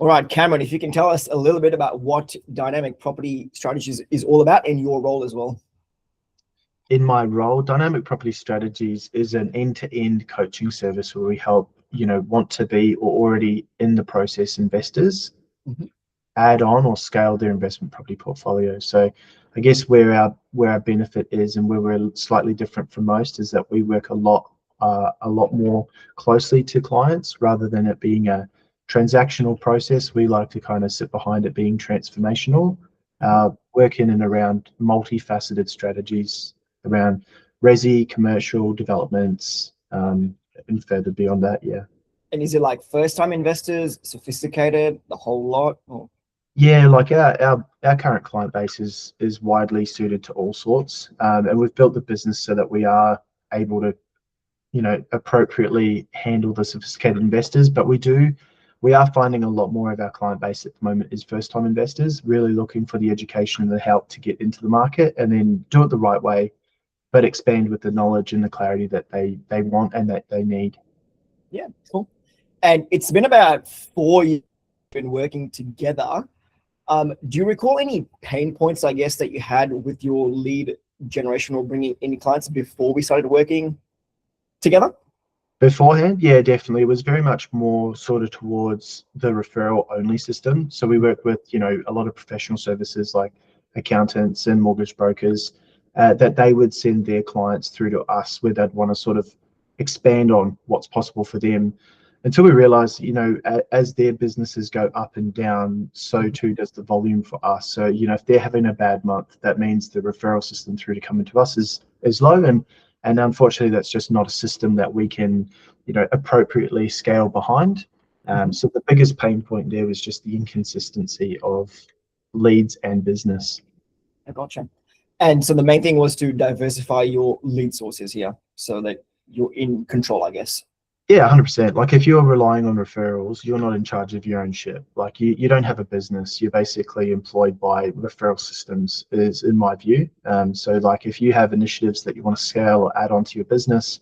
All right, Cameron, if you can tell us a little bit about what Dynamic Property Strategies is all about and your role as well. In my role, Dynamic Property Strategies is an end-to-end coaching service where we help, want to be or already in the process investors add on or scale their investment property portfolio. So I guess where our benefit is and where we're slightly different from most is that we work a lot more closely to clients rather than it being a transactional process. We like to kind of sit behind it being transformational, work in and around multifaceted strategies around resi, commercial developments, and further beyond that, yeah. And is it like first-time investors, sophisticated, the whole lot? Or? Yeah, like our current client base is widely suited to all sorts, and we've built the business so that we are able to, appropriately handle the sophisticated investors. But we are finding a lot more of our client base at the moment is first-time investors, really looking for the education and the help to get into the market and then do it the right way, but expand with the knowledge and the clarity that they want and that they need. Yeah, cool. And it's been about 4 years we've been working together. Do you recall any pain points, I guess, that you had with your lead generation or bringing in clients before we started working together? Beforehand, yeah, definitely. It was very much more sort of towards the referral only system. So we work with, a lot of professional services like accountants and mortgage brokers that they would send their clients through to us where they'd want to sort of expand on what's possible for them until we realize, as their businesses go up and down, so too does the volume for us. So, if they're having a bad month, that means the referral system through to come into us is low. And unfortunately, that's just not a system that we can, appropriately scale behind. So the biggest pain point there was just the inconsistency of leads and business. I gotcha. And so the main thing was to diversify your lead sources here so that you're in control, I guess. Yeah, 100%. Like if you're relying on referrals, you're not in charge of your own ship. Like you don't have a business. You're basically employed by referral systems, is in my view. So like if you have initiatives that you want to scale or add onto your business,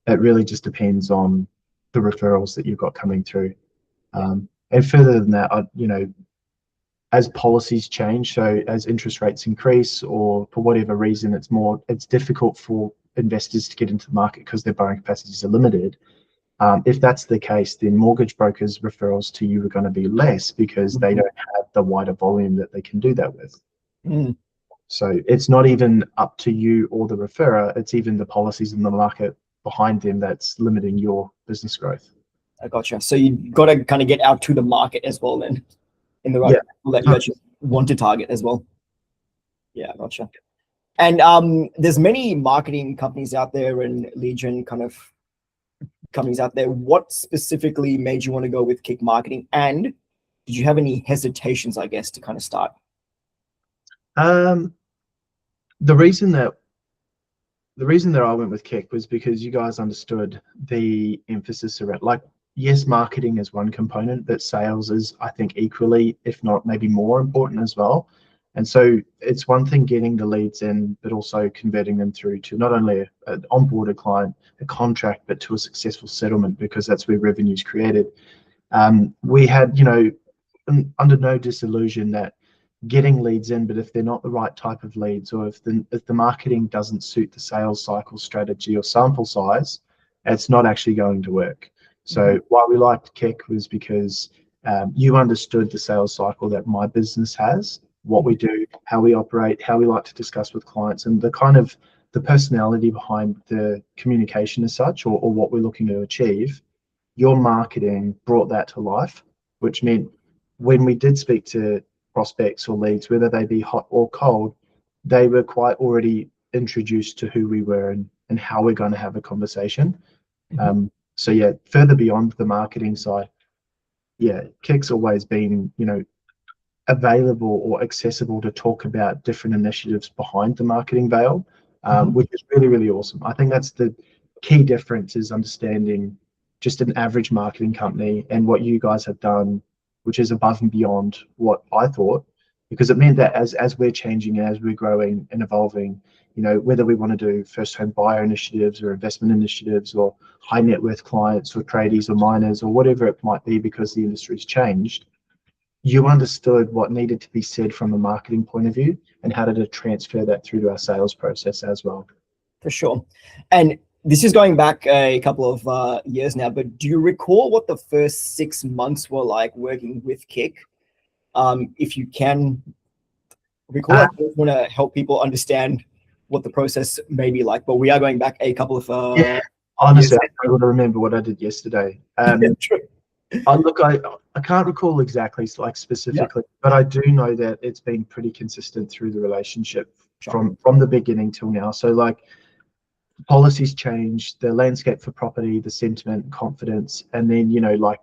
it really just depends on the referrals that you've got coming through. And further than that, as policies change, so as interest rates increase or for whatever reason, it's difficult for investors to get into the market because their borrowing capacities are limited. If that's the case, then mortgage brokers' referrals to you are going to be less because they don't have the wider volume that they can do that with. So it's not even up to you or the referrer, it's even the policies in the market behind them that's limiting your business growth. I gotcha. So you got to kind of get out to the market as well then, in the right people that you actually want to target as well. Yeah, gotcha. And there's many marketing companies out there and lead gen kind of companies out there. What specifically made you want to go with Kick Marketing? And did you have any hesitations, I guess, to kind of start? The reason that I went with Kick was because you guys understood the emphasis around, like, yes, marketing is one component, but sales is, I think, equally, if not maybe more important as well. And so it's one thing getting the leads in, but also converting them through to not only an onboarded client, a contract, but to a successful settlement, because that's where revenue is created. We had, under no disillusion that getting leads in, but if they're not the right type of leads, or if the marketing doesn't suit the sales cycle strategy or sample size, it's not actually going to work. So why we liked Kick was because you understood the sales cycle that my business has, what we do, how we operate, how we like to discuss with clients, and the kind of the personality behind the communication as such, or what we're looking to achieve. Your marketing brought that to life, which meant when we did speak to prospects or leads, whether they be hot or cold, they were quite already introduced to who we were and how we're going to have a conversation. So yeah, further beyond the marketing side, yeah, Kick's always been, available or accessible to talk about different initiatives behind the marketing veil, which is really, really awesome. I think that's the key difference, is understanding just an average marketing company and what you guys have done, which is above and beyond what I thought, because it meant that as we're changing and as we're growing and evolving, whether we want to do first-home buyer initiatives or investment initiatives or high net worth clients or tradies or miners or whatever it might be, because the industry's changed, you understood what needed to be said from a marketing point of view and how to transfer that through to our sales process as well. For sure. And this is going back a couple of years now, but do you recall what the first 6 months were like working with Kick? If you can recall, I want to help people understand what the process may be like, but we are going back a couple of honestly, I struggle to remember what I did yesterday. I can't recall exactly, like specifically, but I do know that it's been pretty consistent through the relationship from the beginning till now. So like policies change, the landscape for property, the sentiment, confidence, and then, you know, like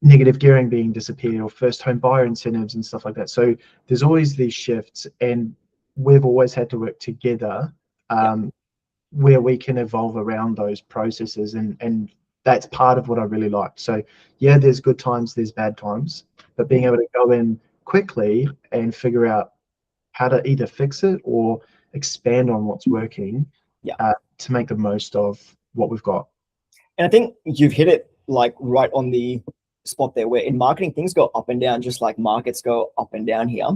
negative gearing being disappeared or first home buyer incentives and stuff like that. So there's always these shifts, and we've always had to work together where we can evolve around those processes, and that's part of what I really like. So yeah, there's good times, there's bad times, but being able to go in quickly and figure out how to either fix it or expand on what's working to make the most of what we've got. And I think you've hit it like right on the spot there, where in marketing things go up and down, just like markets go up and down here.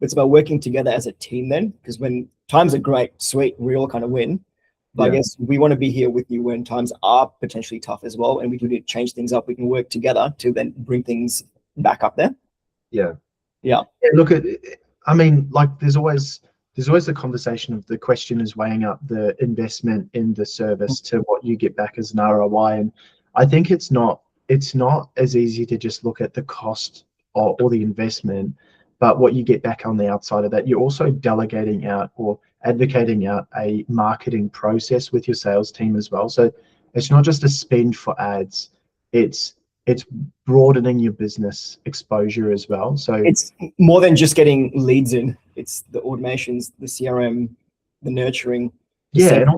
It's about working together as a team then, because when times are great, sweet, we all kind of win. But I guess we want to be here with you when times are potentially tough as well, and we do need to change things up. We can work together to then bring things back up there. Yeah. Look at, I mean, like there's always the conversation of the question is weighing up the investment in the service to what you get back as an ROI, and I think it's not as easy to just look at the cost or the investment, but what you get back on the outside of that. You're also delegating out or advocating out a marketing process with your sales team as well. So it's not just a spend for ads, it's broadening your business exposure as well. So it's more than just getting leads in, it's the automations, the CRM, the nurturing, and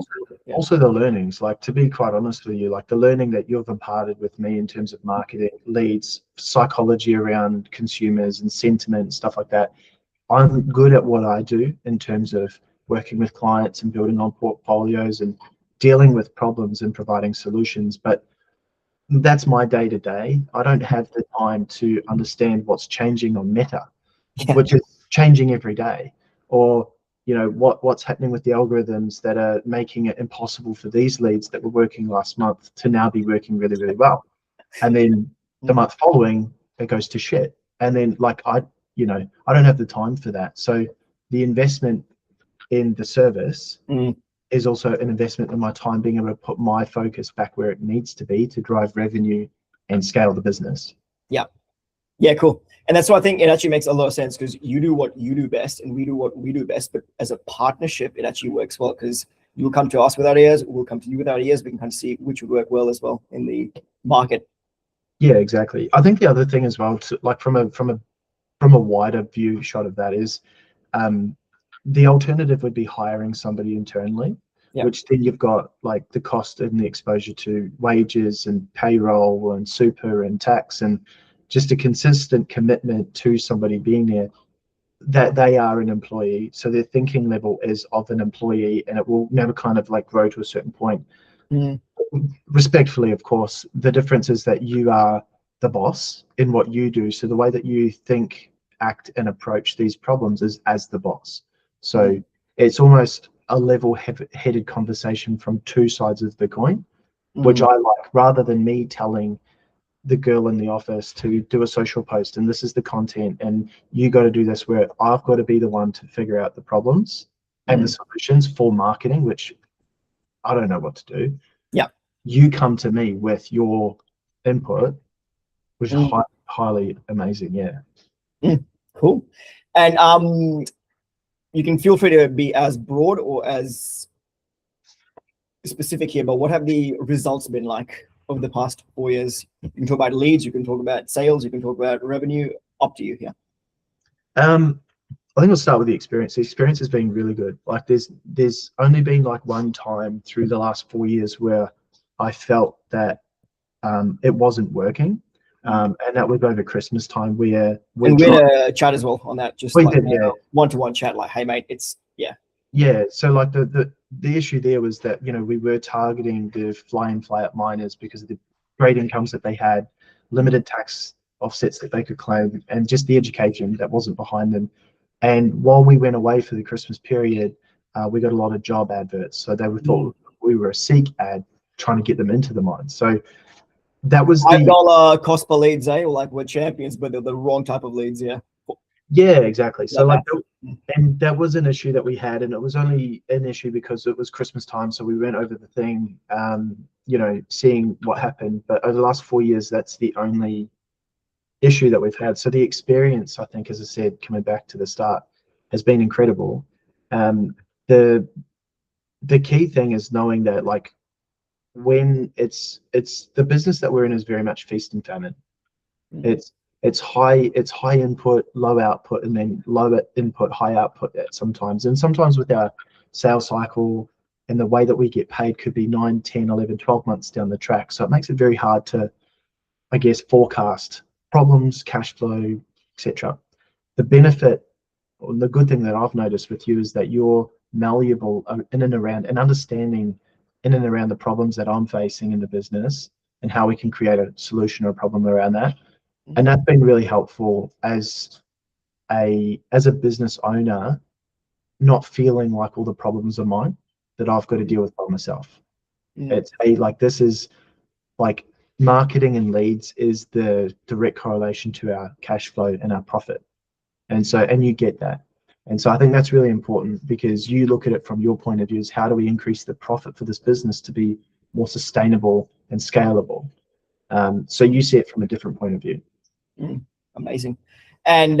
also the learnings. Like, to be quite honest with you, like the learning that you've imparted with me in terms of marketing, leads, psychology around consumers and sentiment, stuff like that. I'm good at what I do in terms of working with clients and building on portfolios and dealing with problems and providing solutions, but that's my day to day. I don't have the time to understand what's changing on Meta, which is changing every day, or you know what's happening with the algorithms that are making it impossible for these leads that were working last month to now be working really, really well, and then the month following it goes to shit. And then like I don't have the time for that. So the investment in the service is also an investment in my time, being able to put my focus back where it needs to be to drive revenue and scale the business. Yeah, cool. And that's why I think it actually makes a lot of sense, because you do what you do best and we do what we do best, but as a partnership, it actually works well, because you'll come to us with ideas, we'll come to you with ideas. We can kind of see which would work well as well in the market. Yeah, exactly. I think the other thing as well, like from a wider view shot of that, is the alternative would be hiring somebody internally, which then you've got like the cost and the exposure to wages and payroll and super and tax, and just a consistent commitment to somebody being there, that they are an employee. So their thinking level is of an employee, and it will never kind of like grow to a certain point. Respectfully, of course, the difference is that you are the boss in what you do. So the way that you think, act, and approach these problems is as the boss. So it's almost a level-headed conversation from two sides of the coin, which I like, rather than me telling the girl in the office to do a social post and this is the content and you got to do this, where I've got to be the one to figure out the problems and the solutions for marketing, which I don't know what to do. You come to me with your input, which is highly amazing. Cool. And you can feel free to be as broad or as specific here, but what have the results been like over the past 4 years? You can talk about leads, you can talk about sales, you can talk about revenue. Up to you here. I think I'll start with the experience. The experience has been really good. Like there's only been like one time through the last 4 years where I felt that it wasn't working. And that was over Christmas time, where we had a chat as well on that, just like one-to-one chat, like, hey mate, it's so like the issue there was that, you know, we were targeting the fly in fly out miners because of the great incomes that they had, limited tax offsets that they could claim, and just the education that wasn't behind them. And while we went away for the Christmas period, we got a lot of job adverts. So they thought we were a seek ad trying to get them into the mine. So that was the $5 cost per leads, eh? Or like we're champions, but they're the wrong type of leads, yeah. Yeah, exactly. So Like and that was an issue that we had, and it was only an issue because it was Christmas time. So we went over the thing, seeing what happened. But over the last 4 years, that's the only issue that we've had. So the experience, I think, as I said, coming back to the start, has been incredible. The key thing is knowing that, like, when it's the business that we're in is very much feast and famine. It's high input, low output, and then low input, high output sometimes. And sometimes with our sales cycle and the way that we get paid could be 9, 10, 11, 12 months down the track. So it makes it very hard to, I guess, forecast problems, cash flow, etc. The benefit, or the good thing that I've noticed with you, is that you're malleable in and around and understanding in and around the problems that I'm facing in the business and how we can create a solution or a problem around that. And that's been really helpful as a business owner, not feeling like all the problems are mine, that I've got to deal with by myself. It's this is like marketing and leads is the direct correlation to our cash flow and our profit. And you get that. And so I think that's really important, because you look at it from your point of view, is how do we increase the profit for this business to be more sustainable and scalable? So you see it from a different point of view. Amazing. And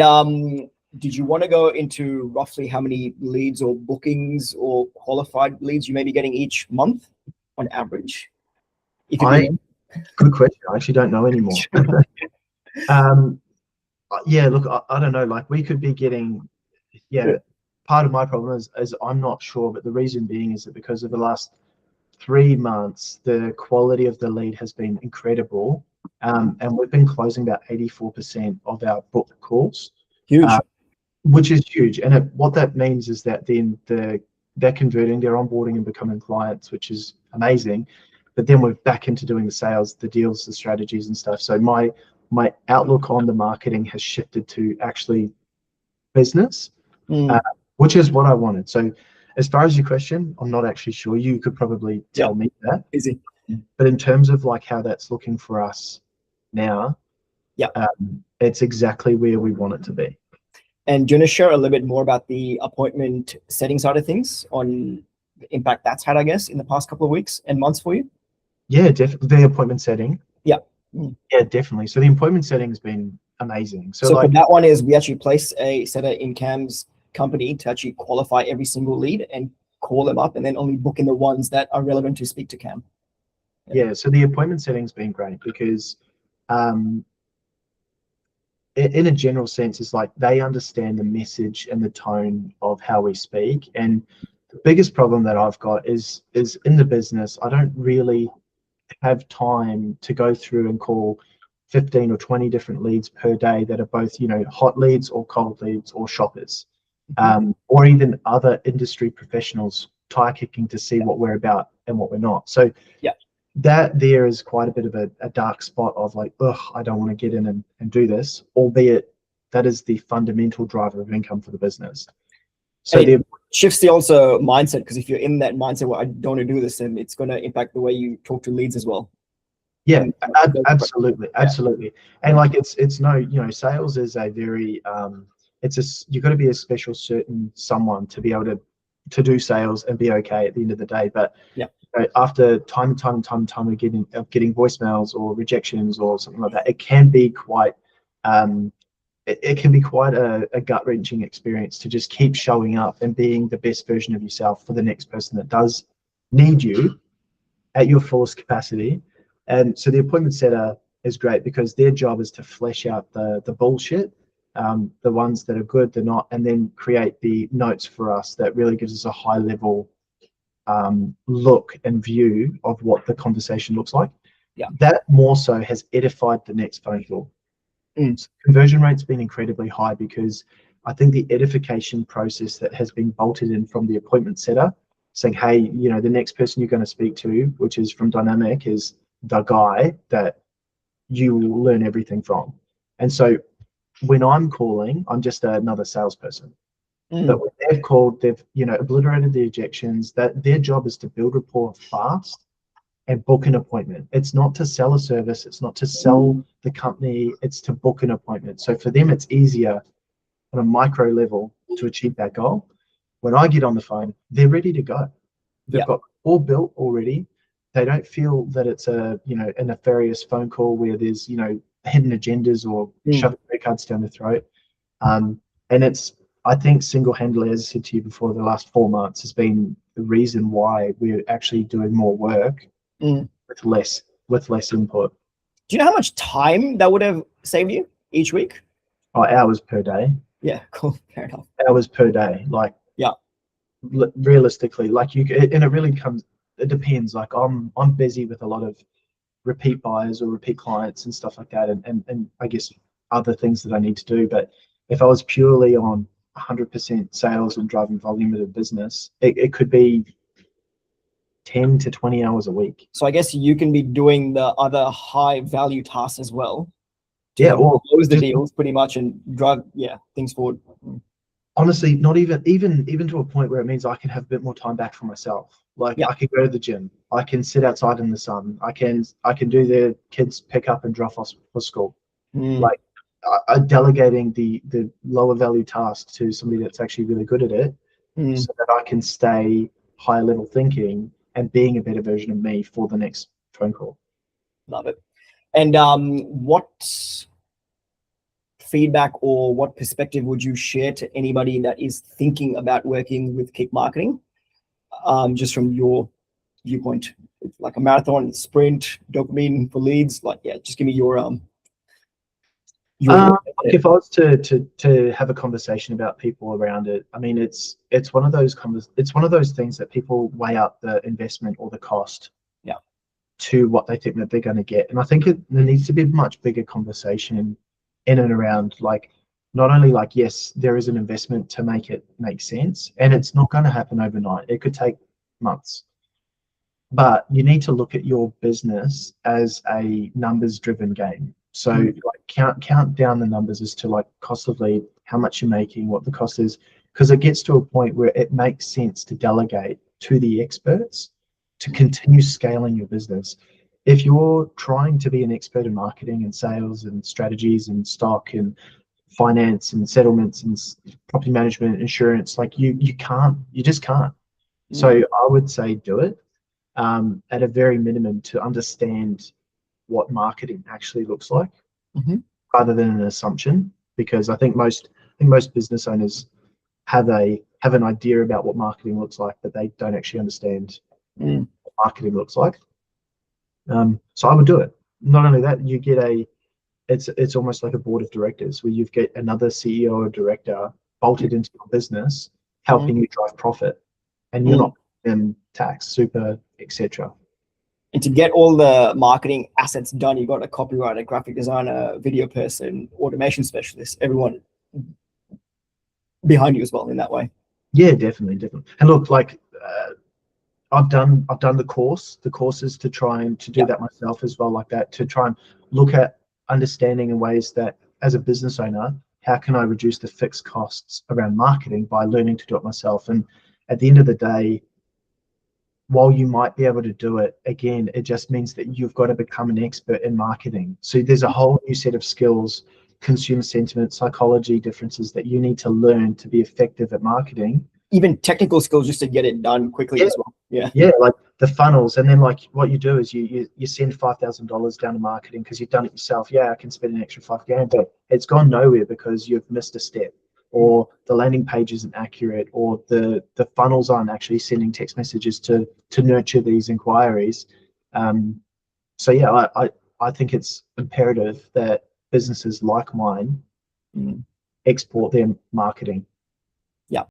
did you want to go into roughly how many leads or bookings or qualified leads you may be getting each month on average? Good question. I actually don't know anymore. Yeah, look, I don't know. Like, we could be getting, part of my problem is I'm not sure, but the reason being is that because of the last 3 months, the quality of the lead has been incredible. And we've been closing about 84% of our book calls. Huge. Which is huge. And what that means is that then they're converting, they're onboarding and becoming clients, which is amazing. But then we're back into doing the sales, the deals, the strategies and stuff. So my outlook on the marketing has shifted to actually business, which is what I wanted. So as far as your question, I'm not actually sure. You could probably tell me that. Easy. But in terms of like how that's looking for us now, it's exactly where we want it to be. And do you want to share a little bit more about the appointment setting side of things, on the impact that's had, I guess, in the past couple of weeks and months for you? Yeah, definitely. The appointment setting. Yeah. Yeah, definitely. So the appointment setting has been amazing. So like, that one is, we actually place a setter in Cam's company to actually qualify every single lead and call them up, and then only book in the ones that are relevant to speak to Cam. Yeah, so the appointment setting's been great because in a general sense, it's like they understand the message and the tone of how we speak. And the biggest problem that I've got is in the business, I don't really have time to go through and call 15 or 20 different leads per day that are both, hot leads or cold leads or shoppers, or even other industry professionals tire kicking to see what we're about and what we're not. So that there is quite a bit of a dark spot of like, I don't want to get in and do this, albeit that is the fundamental driver of income for the business. So it shifts the also mindset, because if you're in that mindset where I don't want to do this, then it's going to impact the way you talk to leads as well. Yeah, absolutely. And like it's no, sales is a very you've got to be a special certain someone to be able to do sales and be okay at the end of the day. But after time of getting voicemails or rejections or something like that, it can be quite it can be quite a gut-wrenching experience to just keep showing up and being the best version of yourself for the next person that does need you at your fullest capacity. And so the appointment setter is great because their job is to flesh out the bullshit, the ones that are good, they're not, and then create the notes for us that really gives us a high level look and view of what the conversation looks like. That more so has edified the next phone call. So conversion rate's been incredibly high because I think the edification process that has been bolted in from the appointment setter, saying, hey, the next person you're going to speak to, which is from Dynamic, is the guy that you will learn everything from. And so when I'm calling, I'm just another salesperson. But when they've called, they've obliterated the objections. That their job is to build rapport fast and book an appointment. It's not to sell a service. It's not to sell the company. It's to book an appointment. So for them, it's easier on a micro level to achieve that goal. When I get on the phone, they're ready to go. They've got all built already. They don't feel that it's a nefarious phone call where there's hidden agendas or shoving credit cards down the throat. And I think single-handedly, as I said to you before, the last 4 months has been the reason why we're actually doing more work with less input. Do you know how much time that would have saved you each week? Oh, hours per day. Yeah, cool. Fair enough. Hours per day, realistically, and it really it depends. Like I'm busy with a lot of repeat buyers or repeat clients and stuff like that, and I guess other things that I need to do. But if I was purely on 100% sales and driving volume of the business, it could be 10 to 20 hours a week. So I guess you can be doing the other high value tasks as well. Or close the deals pretty much and drive things forward. Honestly, not even to a point where it means I can have a bit more time back for myself. Like I can go to the gym, I can sit outside in the sun, I can do the kids pick up and drop off for school. Like delegating the lower value task to somebody that's actually really good at it, so that I can stay higher level thinking and being a better version of me for the next phone call. Love it. And what feedback or what perspective would you share to anybody that is thinking about working with Kick Marketing, just from your viewpoint? It's like a marathon, sprint, dopamine for leads. Just give me your if I was to have a conversation about people around it, I mean, it's one of those things that people weigh up the investment or the cost to what they think that they're going to get. And I think there needs to be a much bigger conversation in and around, like, not only like, yes, there is an investment to make it make sense, and it's not going to happen overnight. It could take months. But you need to look at your business as a numbers-driven game. So like count down the numbers as to like cost of lead, how much you're making, what the cost is, because it gets to a point where it makes sense to delegate to the experts to continue scaling your business. If you're trying to be an expert in marketing and sales and strategies and stock and finance and settlements and property management, insurance, like you just can't. So I would say do it at a very minimum to understand what marketing actually looks like, rather than an assumption, because I think most business owners have an idea about what marketing looks like, but they don't actually understand what marketing looks like. So I would do it. Not only that, you get it's almost like a board of directors where you've got another CEO or director bolted into your business, helping you drive profit, and you're not in tax, super, etc. And to get all the marketing assets done, you've got a copywriter, graphic designer, video person, automation specialist, everyone behind you as well in that way. Yeah, definitely. And look, like I've done the courses to try and to do that myself as well, like that, to try and look at understanding in ways that as a business owner, how can I reduce the fixed costs around marketing by learning to do it myself? And at the end of the day, while you might be able to do it, again, it just means that you've got to become an expert in marketing. So there's a whole new set of skills, consumer sentiment, psychology differences that you need to learn to be effective at marketing. Even technical skills just to get it done quickly as well. Yeah, like the funnels. And then like what you do is you send $5,000 down to marketing because you've done it yourself. Yeah, I can spend an extra $5,000, but it's gone nowhere because you've missed a step, or the landing page isn't accurate, or the funnels aren't actually sending text messages to nurture these inquiries. So yeah, I think it's imperative that businesses like mine export their marketing